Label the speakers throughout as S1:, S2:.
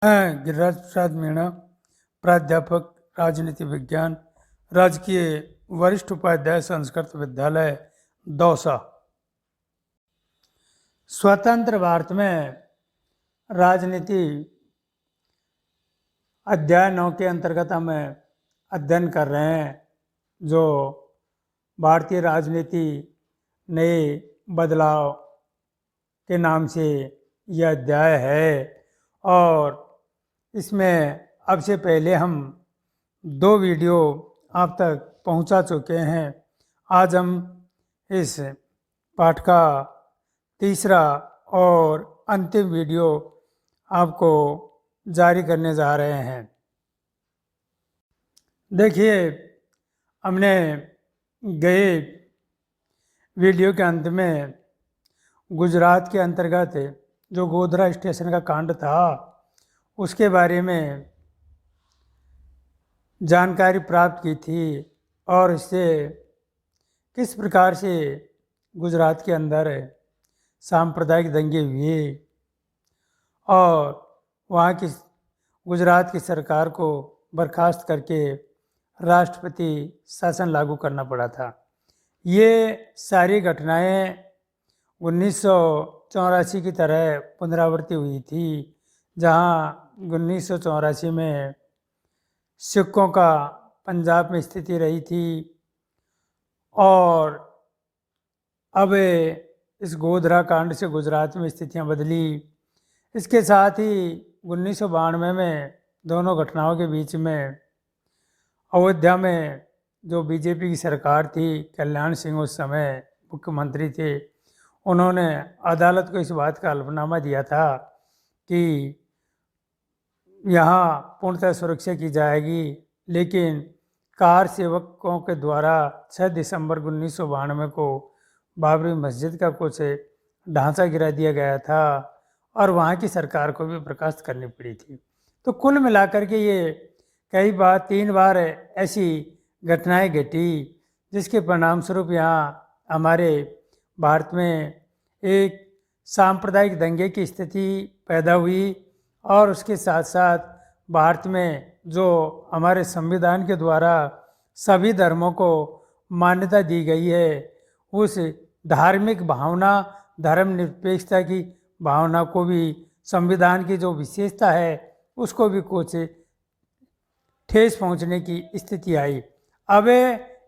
S1: मैं गिरिराज प्रसाद मीणा, प्राध्यापक राजनीति विज्ञान, राजकीय वरिष्ठ उपाध्याय संस्कृत विद्यालय दौसा। स्वतंत्र भारत में राजनीति अध्याय 9 के अंतर्गत हम अध्ययन कर रहे हैं, जो भारतीय राजनीति नए बदलाव के नाम से यह अध्याय है। और इसमें अब से पहले हम 2 वीडियो आप तक पहुंचा चुके हैं। आज हम इस पाठ का तीसरा और अंतिम वीडियो आपको जारी करने जा रहे हैं। देखिए, हमने गए वीडियो के अंत में गुजरात के अंतर्गत जो गोधरा स्टेशन का कांड था उसके बारे में जानकारी प्राप्त की थी और इससे किस प्रकार से गुजरात के अंदर सांप्रदायिक दंगे हुए और वहाँ की गुजरात की सरकार को बर्खास्त करके राष्ट्रपति शासन लागू करना पड़ा था। ये सारी घटनाएं 1984 की तरह पुनरावृत्ति हुई थी, जहाँ 1984 में सिखों का पंजाब में स्थिति रही थी और अब इस गोधरा कांड से गुजरात में स्थितियां बदली। इसके साथ ही 1992 में दोनों घटनाओं के बीच में अयोध्या में जो बीजेपी की सरकार थी, कल्याण सिंह उस समय मुख्यमंत्री थे, उन्होंने अदालत को इस बात का हलफनामा दिया था कि यहाँ पूर्णतः सुरक्षा की जाएगी, लेकिन कार सेवकों के द्वारा 6 दिसंबर 1992 को बाबरी मस्जिद का कुछ ढांचा गिरा दिया गया था और वहाँ की सरकार को भी बर्खास्त करनी पड़ी थी। तो कुल मिलाकर के ये 3 बार ऐसी घटनाएं घटी जिसके परिणाम स्वरूप यहाँ हमारे भारत में एक सांप्रदायिक दंगे की स्थिति पैदा हुई और उसके साथ साथ भारत में जो हमारे संविधान के द्वारा सभी धर्मों को मान्यता दी गई है, उस धार्मिक भावना, धर्मनिरपेक्षता की भावना को भी, संविधान की जो विशेषता है उसको भी कुछ ठेस पहुंचने की स्थिति आई। अब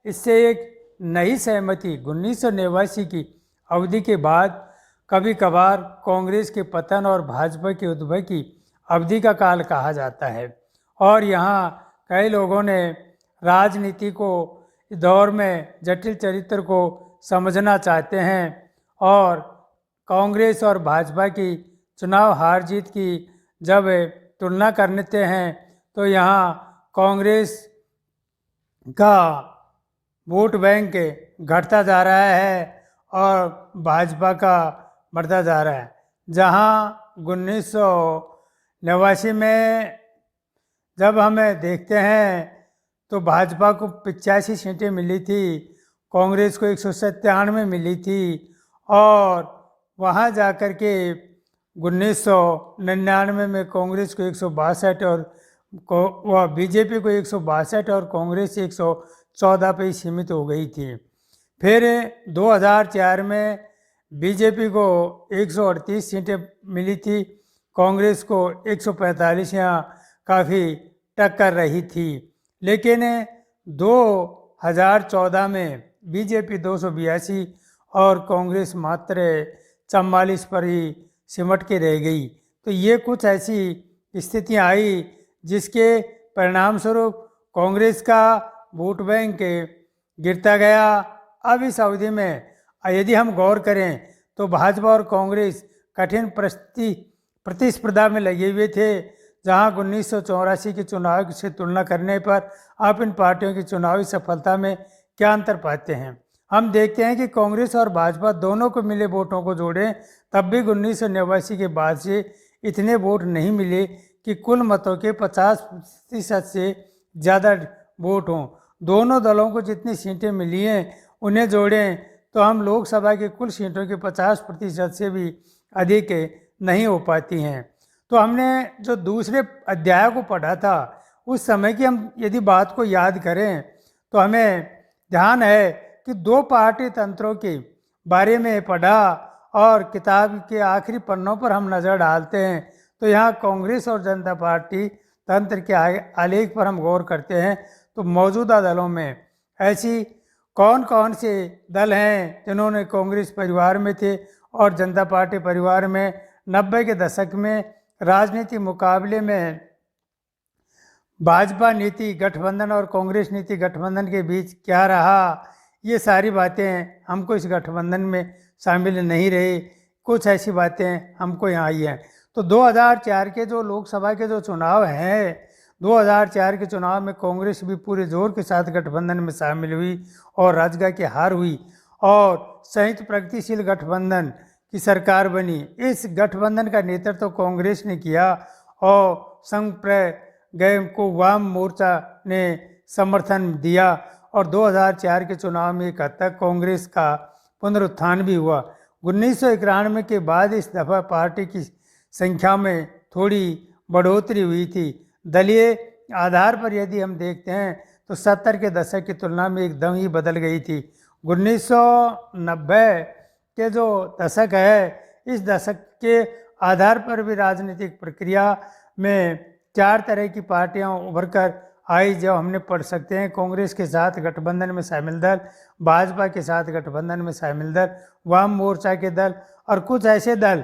S1: इससे एक नई सहमति 1989 की अवधि के बाद कभी कभार कांग्रेस के पतन और भाजपा के उद्भव की अवधि का काल कहा जाता है। और यहाँ कई लोगों ने राजनीति को दौर में जटिल चरित्र को समझना चाहते हैं और कांग्रेस और भाजपा की चुनाव हार जीत की जब तुलना करते हैं तो यहाँ कांग्रेस का वोट बैंक घटता जा रहा है और भाजपा का बढ़ता जा रहा है। जहाँ 1989 में जब हमें देखते हैं तो भाजपा को 85 सीटें मिली थी, कांग्रेस को 197 मिली थी और वहाँ जाकर के 1999 में कांग्रेस को 162 और वह बीजेपी को 162 और कांग्रेस 114 पे सीमित हो गई थी। फिर 2004 में बीजेपी को 138 सीटें मिली थी, कांग्रेस को 145, यहाँ काफ़ी टक्कर रही थी। लेकिन 2014 में बीजेपी 282 और कांग्रेस मात्र 44 पर ही सिमट के रह गई। तो ये कुछ ऐसी स्थितियाँ आई जिसके परिणाम स्वरूप कांग्रेस का वोट बैंक गिरता गया। अब इस अवधि में यदि हम गौर करें तो भाजपा और कांग्रेस कठिन प्रतिस्पर्धा में लगे हुए थे, जहां 1984 के चुनाव से तुलना करने पर आप इन पार्टियों की चुनावी सफलता में क्या अंतर पाते हैं। हम देखते हैं कि कांग्रेस और भाजपा दोनों को मिले वोटों को जोड़ें तब भी 1989 के बाद से इतने वोट नहीं मिले कि कुल मतों के 50% से ज़्यादा वोट हों। दोनों दलों को जितनी सीटें मिली हैं उन्हें जोड़ें तो हम लोकसभा की कुल सीटों के 50% से भी अधिक नहीं हो पाती हैं। तो हमने जो दूसरे अध्याय को पढ़ा था उस समय की हम यदि बात को याद करें तो हमें ध्यान है कि दो पार्टी तंत्रों के बारे में पढ़ा और किताब के आखिरी पन्नों पर हम नज़र डालते हैं तो यहाँ कांग्रेस और जनता पार्टी तंत्र के आलेख पर हम गौर करते हैं तो मौजूदा दलों में ऐसी कौन कौन से दल हैं जिन्होंने कांग्रेस परिवार में थे और जनता पार्टी परिवार में 90 के दशक में राजनीति मुकाबले में भाजपा नीति गठबंधन और कांग्रेस नीति गठबंधन के बीच क्या रहा, ये सारी बातें हमको इस गठबंधन में शामिल नहीं रही। कुछ ऐसी बातें हमको यहाँ आई हैं। तो 2004 के जो लोकसभा के जो चुनाव हैं, 2004 के चुनाव में कांग्रेस भी पूरे जोर के साथ गठबंधन में शामिल हुई और राजगा की हार हुई और संयुक्त प्रगतिशील गठबंधन की सरकार बनी। इस गठबंधन का नेतृत्व तो कांग्रेस ने किया और संघ प्रगय को वाम मोर्चा ने समर्थन दिया और 2004 के चुनाव में एक हद तक कांग्रेस का पुनरुत्थान भी हुआ। 1991 के बाद इस दफ़ा पार्टी की संख्या में थोड़ी बढ़ोतरी हुई थी। दलीय आधार पर यदि हम देखते हैं तो 70 के दशक की तुलना में एकदम ही बदल गई थी। 1990 के जो दशक है, इस दशक के आधार पर भी राजनीतिक प्रक्रिया में चार तरह की पार्टियां उभर कर आई जो हमने पढ़ सकते हैं। कांग्रेस के साथ गठबंधन में शामिल दल, भाजपा के साथ गठबंधन में शामिल दल, वाम मोर्चा के दल और कुछ ऐसे दल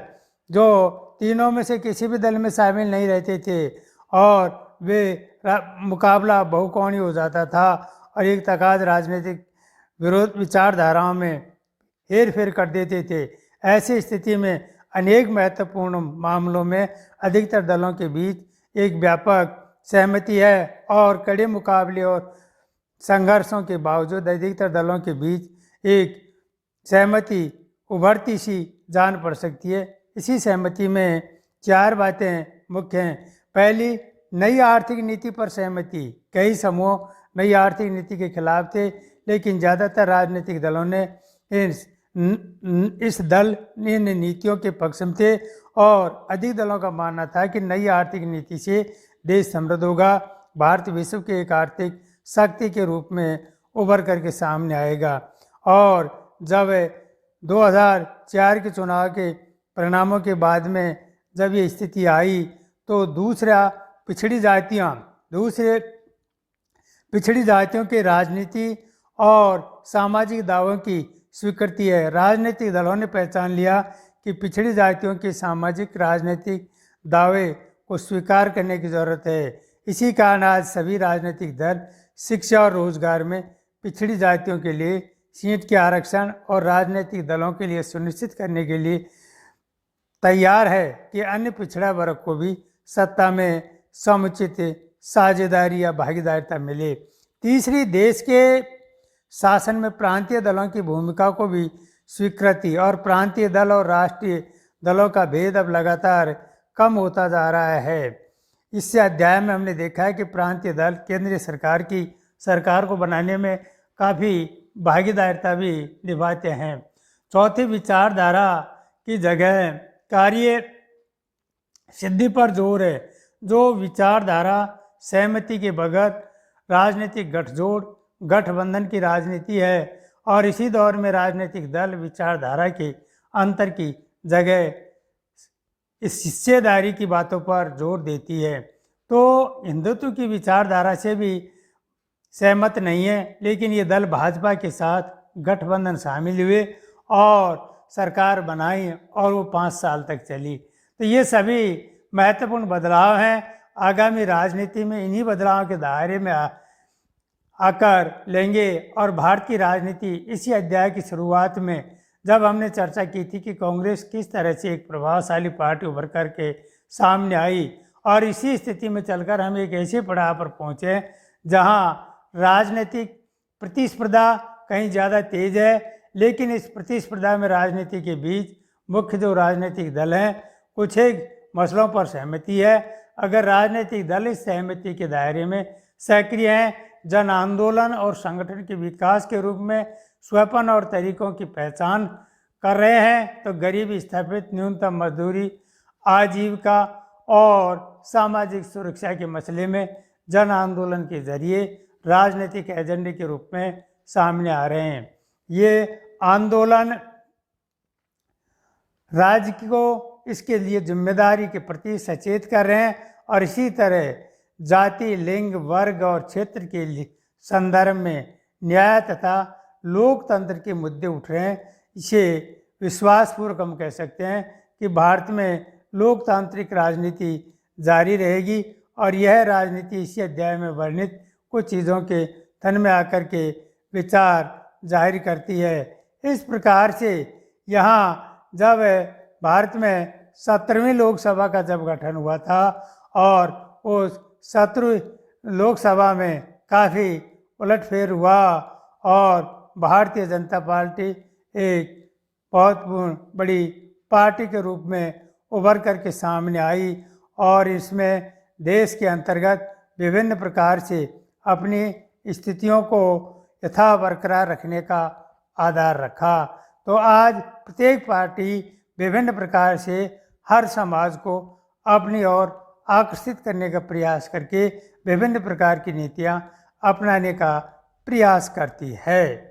S1: जो तीनों में से किसी भी दल में शामिल नहीं रहते थे और वे मुकाबला बहुकोणीय हो जाता था और एक तकाज राजनीतिक विरोध विचारधाराओं में हेर फेर कर देते थे। ऐसी स्थिति में अनेक महत्वपूर्ण मामलों में अधिकतर दलों के बीच एक व्यापक सहमति है और कड़े मुकाबले और संघर्षों के बावजूद अधिकतर दलों के बीच एक सहमति उभरती सी जान पड़ सकती है। इसी सहमति में चार बातें मुख्य हैं। पहली, नई आर्थिक नीति पर सहमति। कई समूह नई आर्थिक नीति के खिलाफ थे लेकिन ज़्यादातर राजनीतिक दलों ने इस दल इन नीतियों के पक्ष में थे और अधिक दलों का मानना था कि नई आर्थिक नीति से देश समृद्ध होगा, भारत विश्व के एक आर्थिक शक्ति के रूप में उभर करके सामने आएगा। और जब 2004 के चुनाव के परिणामों के बाद में जब ये स्थिति आई तो दूसरी पिछड़ी जातियों के राजनीति और सामाजिक दावों की स्वीकृति है। राजनीतिक दलों ने पहचान लिया कि पिछड़ी जातियों के सामाजिक राजनीतिक दावे को स्वीकार करने की ज़रूरत है। इसी कारण आज सभी राजनीतिक दल शिक्षा और रोजगार में पिछड़ी जातियों के लिए सीट के आरक्षण और राजनीतिक दलों के लिए सुनिश्चित करने के लिए तैयार है कि अन्य पिछड़ा वर्ग को भी सत्ता में समुचित साझेदारी या भागीदारिता मिले। तीसरी, देश के शासन में प्रांतीय दलों की भूमिका को भी स्वीकृति और प्रांतीय दल और राष्ट्रीय दलों का भेद अब लगातार कम होता जा रहा है। इससे अध्याय में हमने देखा है कि प्रांतीय दल केंद्रीय सरकार को बनाने में काफ़ी भागीदारिता भी निभाते हैं। चौथी, विचारधारा की जगह कार्य सिद्धि पर जोर है। जो विचारधारा सहमति के बगैर राजनीतिक गठबंधन की राजनीति है और इसी दौर में राजनीतिक दल विचारधारा के अंतर की जगह इस हिस्सेदारी की बातों पर जोर देती है। तो हिंदुत्व की विचारधारा से भी सहमत नहीं है लेकिन ये दल भाजपा के साथ गठबंधन शामिल हुए और सरकार बनाई और वो 5 साल तक चली। तो ये सभी महत्वपूर्ण बदलाव हैं। आगामी राजनीति में इन्हीं बदलावों के दायरे में आकर लेंगे और भारत की राजनीति इसी अध्याय की शुरुआत में जब हमने चर्चा की थी कि कांग्रेस किस तरह से एक प्रभावशाली पार्टी उभर कर के सामने आई और इसी स्थिति में चलकर हम एक ऐसे पड़ाव पर पहुँचे जहाँ राजनीतिक प्रतिस्पर्धा कहीं ज़्यादा तेज है लेकिन इस प्रतिस्पर्धा में राजनीति के बीच मुख्य जो राजनीतिक दल हैं कुछ एक मसलों पर सहमति है। अगर राजनीतिक दल इस सहमति के दायरे में सक्रिय हैं, जन आंदोलन और संगठन के विकास के रूप में स्वपन और तरीकों की पहचान कर रहे हैं तो गरीबी स्थापित न्यूनतम मजदूरी आजीविका और सामाजिक सुरक्षा के मसले में जन आंदोलन के जरिए राजनीतिक एजेंडे के रूप में सामने आ रहे हैं। ये आंदोलन राज्य को इसके लिए जिम्मेदारी के प्रति सचेत कर रहे हैं और इसी तरह जाति, लिंग, वर्ग और क्षेत्र के संदर्भ में न्याय तथा लोकतंत्र के मुद्दे उठ रहे हैं। इसे विश्वासपूर्वक हम कह सकते हैं कि भारत में लोकतांत्रिक राजनीति जारी रहेगी और यह राजनीति इसी अध्याय में वर्णित कुछ चीज़ों के तन में आकर के विचार जाहिर करती है। इस प्रकार से यहाँ जब भारत में 17वीं लोकसभा का जब गठन हुआ था और उस 17वीं लोकसभा में काफ़ी उलटफेर हुआ और भारतीय जनता पार्टी एक बहुत बड़ी पार्टी के रूप में उभर करके सामने आई और इसमें देश के अंतर्गत विभिन्न प्रकार से अपनी स्थितियों को यथा बरकरार रखने का आधार रखा। तो आज प्रत्येक पार्टी विभिन्न प्रकार से हर समाज को अपनी ओर आकर्षित करने का प्रयास करके विभिन्न प्रकार की नीतियाँ अपनाने का प्रयास करती है।